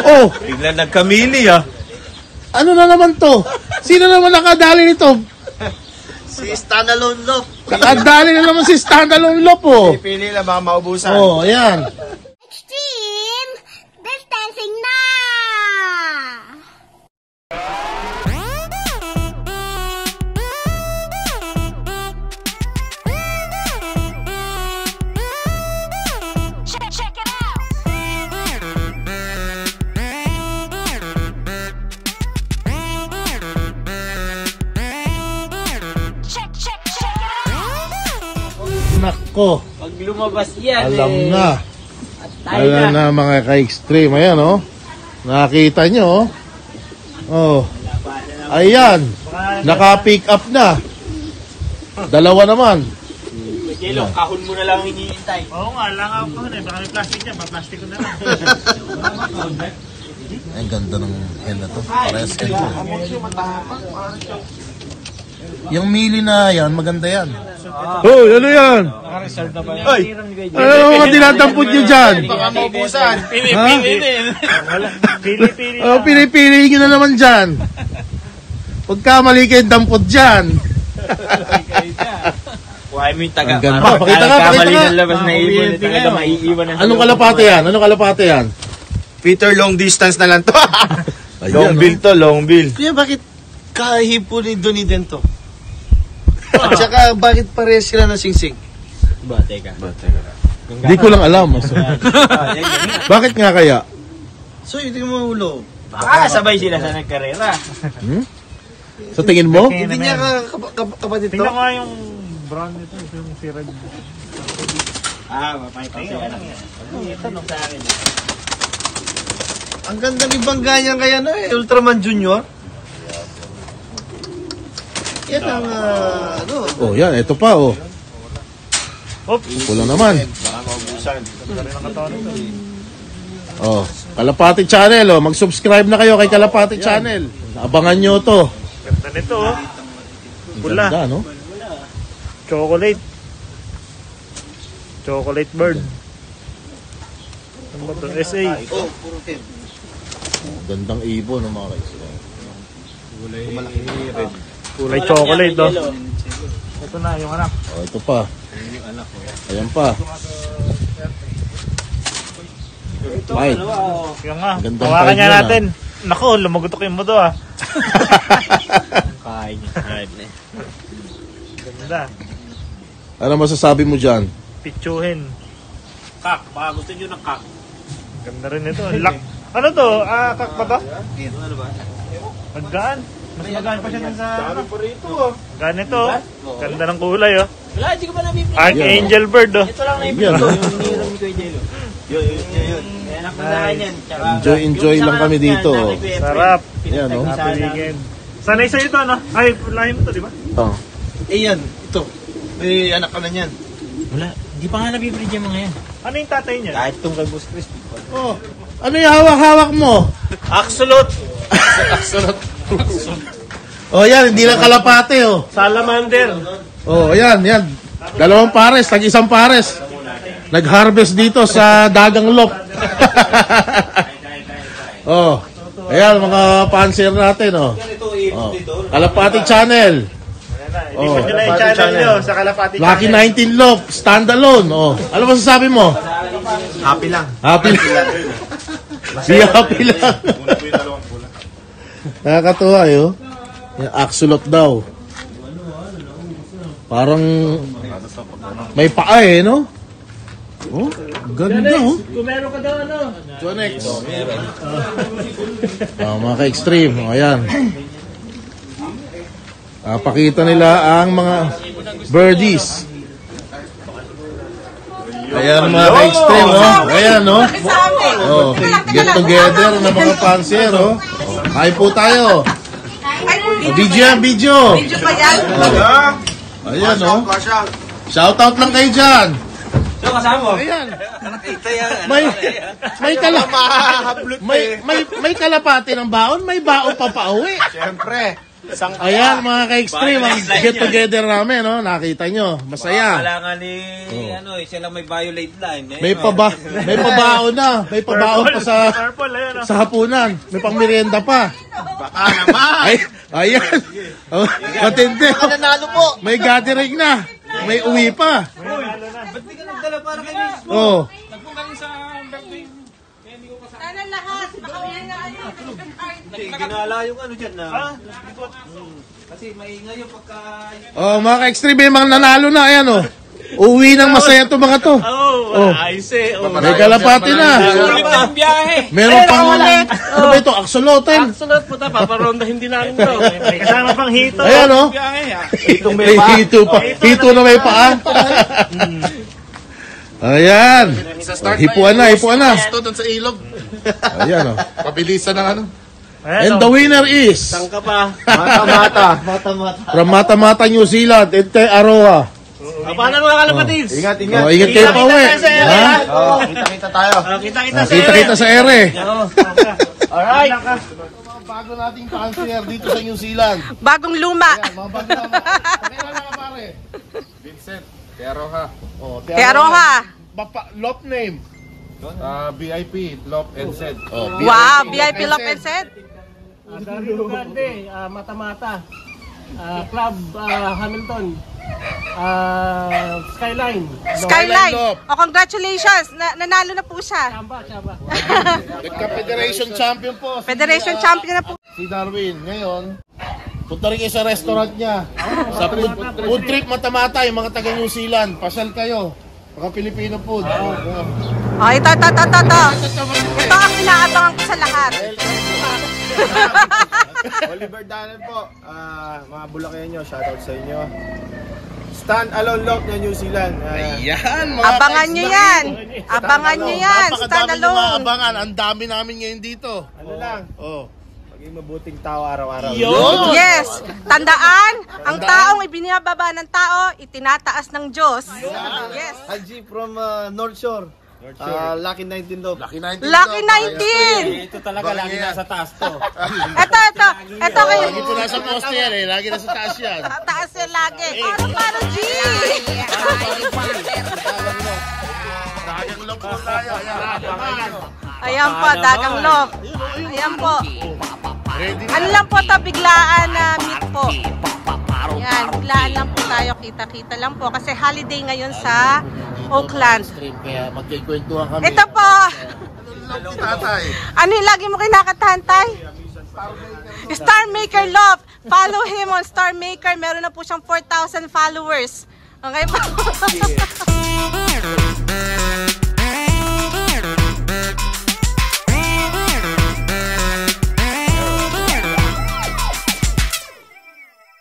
Oh! Bigla nagkamili ah. Ano na naman to? Sino naman nakadali nito? Si Standalone Loop. Nakadali na naman si Standalone Loop, oh. Pili lang, baka maubusan. Oh, ayan. Extreme distancing na! Check it out! Check it out! Nako. Pag lumabas yan, Alam na. tayo Alam na mga ka-extreme. Ayan, oh. Nakita nyo, oh. Oh. Ayan. Naka-pick up na. Dalawa naman. Jello, kahon mo na lang hinihintay. Oo nga, lang ako kahon eh. Baka may plastic dyan, pa-plastic ko na lang. Ang ganda ng hen na to. Parehas hen to. Yung mili na yan, maganda yan. Oh, ano yan? Naka-reserve na ba yan? Ay! Ano mga dinadampot nyo dyan? Baka maubusan. Pili-pili. Oh, pinipili nyo na naman dyan. Pagkamali kayo dampot dyan. Kuhain mo yung taga. Ang ganda. Pakita nga, pakita Kamali nga. ng labas na ibon. Talaga maiiwan na. Anong kalapate yan? Anong kalapate yan? Peter, long distance na lang to. Ayan, Long bill to, long bill. Kaya bakit kahipo ni Doniden to? At saka bakit parehas sila na singsing? Ba, teka. Di ko lang alam. Bakit nga kaya? So, hindi mo ulo. Baka sabay sila sa nagkarera. Hmm? Sa tingin mo? Hindi niya kapatid to? Tingnan ko nga yung brand nito, yung si Red. Mapapay lang yan. Tanong sa akin. Ang ganda ni Bangganyan kaya na eh, Ultraman Junior. Yan ang ano. Oh, yan. Ito pa, oh. Oops! Kulang naman. Baka maubusan. Ganda rin ang katawan nito. Oh, Kalapati Channel, oh. Mag-subscribe na kayo kay Kalapati Channel. Abangan nyo to. Ganda nito, oh. Ang Pula. ganda, no? Chocolate. Chocolate bird. Ano ba ito? SA. Oh, puro tin. Gandang ibon, no, mga kaibigan. Kulay chocolate, oh. Ito na, yung anak. Oh, ito pa. Ayan pa. Right. Yung nga. Ang gandang Hawakan tide niya yun, natin. Naku, lumagutok yung moto, ah. Kain niya. Ganda. Ano masasabi mo dyan? Pichuhin. Kak, baka gusto nyo ng kak. Ganda rin ito. Ano to? Kak ba to? Ano ba? Maggaan. Mas magaan pa siya dun sa... Sabi pa rito ah. Ganito, oh. Ganda ng kulay, oh. Wala, hindi ko ba nabibili? Archangel bird, oh. Ito lang nabibili Yan, ko, oh. yung hiniram ni Kuya Jello. Yun. Kaya anak ko sa akin yan. Tsaka- Enjoy lang kami dito, oh. Sarap. Yan, oh. Napiligin. Sanay sa'yo ito, no? Ay, lahi mo to, di ba? Oh. Eh yan, ito. May anak ka na niyan. Wala, hindi pa nga nabibili dyan mga yan. Ano yung tatay niya? Kahit itong kay Boss Chris. Oh. Ano yung hawak-hawak mo? Axolot! Axolot. Oh, yan. Hindi lang kalapate, oh. Salamander. Oh, ayan, yan. Dalawang pares, tag-isang pares. Nag-harvest dito sa Dagang Lop. Oh. Ayan, mga panser natin, oh. Oh. Kalapati Channel. Oh. Ipad nyo na yung channel nyo sa Kalapati Lucky Channel. 19 Lop, standalone. Oh. Ano masasabi mo? Happy lang. Happy lang. Be happy lang. Nakakatuwa, eh, oh. Yung axolot daw. Parang may paa, eh, no? Oh, ganda, oh. Kung meron ka daw, ano? Jonex. Oh, mga ka-extreme. Oh, ayan. Pakita nila ang mga birdies. Ayan, mga ka-extreme, oh. Ayan, no? Oh, get together ng mga pansier, oh. Kain po tayo. Video yan, video. Video pa yan? Ayan, no? Shoutout lang kayo dyan. So, kasama mo? Ayan. May kalapati ng baon, may baon pa pauwi. Siyempre. Ayan, mga ka-extreme, ang get together namin, no? Nakita nyo, masaya. Kailangan ni, siya lang may violate line. May pabaon na. May pabaon pa Purple, ayan o. sa hapunan. May pang merienda pa. Baka naman! Ay, ayan. Oh, matindi. Nanalo po! May gathering na. May uwi pa. Ba't di ka nagdala para kay Miss Mo? Oh. Nagpungaling sa birthday. Sana lahat. Makawin na kayo. Hindi, ginala yung ano dyan na. Kasi maingay yung pagka... Oh, mga ka-extreme, may mga nanalo na. Ayan, oh. Uwi ng masaya to mga to. Oh, ayos eh. Oh. May kalapati na. Ulit ang biyahe! Meron pang... Ano ba ito? Axolotl. Sunod po ta, paparonda hindi namin to. May kasama pang hito. Ayan, oh. Biyahe ha! Itong May hito pa. Hito na may paa. Ayan. Hipuan na, hipuan na. Ito doon sa ilog. Ayan, oh. Pabilisan ng ano. And the winner is Saan ka pa? Mata-mata. from Mata-Mata, New Zealand, Ente Aroa. Paano mga kalapatids? Ingat. Oh, ingat kayo pa uwi. Ha? Kita-kita tayo. Kita-kita sa Kita-kita sa ere. Alright. Bago nating transfer dito sa New Zealand. Bagong luma. Mga bago na. Pakilala ka pare. Vincent, Teroha. Oh, Teroha. Lop name. VIP, Lop and Sed. Oh, Wow, VIP Love and Set. Dario Grande, Mata-Mata. Club Hamilton. Skyline. Skyline. Love. Oh, congratulations. Nanalo na po siya. Chamba. Nagka-Federation Champion po. Federation champion na po. Si Darwin. Ngayon, punta rin kayo sa restaurant niya. Sa food trip Mata-Mata, yung mga taga New Zealand. Pasyal kayo. Mga Filipino food. Oh, ito. Ito ang inaabangan ko sa lahat. Oliver Danan po. Mga Bulakenyo, shoutout sa inyo. Stand Alone Lock na New Zealand. Ayan, mga Abangan nyo yan. Abangan nyo yan. Stand Napakadami nyo mga alone. abangan. Ang dami namin ngayon dito. Ano lang, Oh. maging mabuting tao araw-araw. Yes. Tandaan, ang taong ibinababa ng tao, itinataas ng Diyos. Yes. Haji from North Shore. Lucky 19 Love. Lucky 19. Lucky 19! Ito talaga lagi nasa taas to. Ito kayo. Lagi po nasa poste yan eh. Lagi nasa taas yan. Taas yan lagi. Para G! Dagang loob po tayo. Ayan po, dagang loob. Ayan po. Ano lang po ito, biglaan na meet po. Ayan, biglaan lang po tayo, kita-kita lang po. Kasi holiday ngayon sa Oakland. Kaya magkikwentuhan kami. Ito po. Tatay. Ano yung lagi mo kinakataan, Tay? Star Maker Love. Follow him on Star Maker. Meron na po siyang 4,000 followers. Okay po?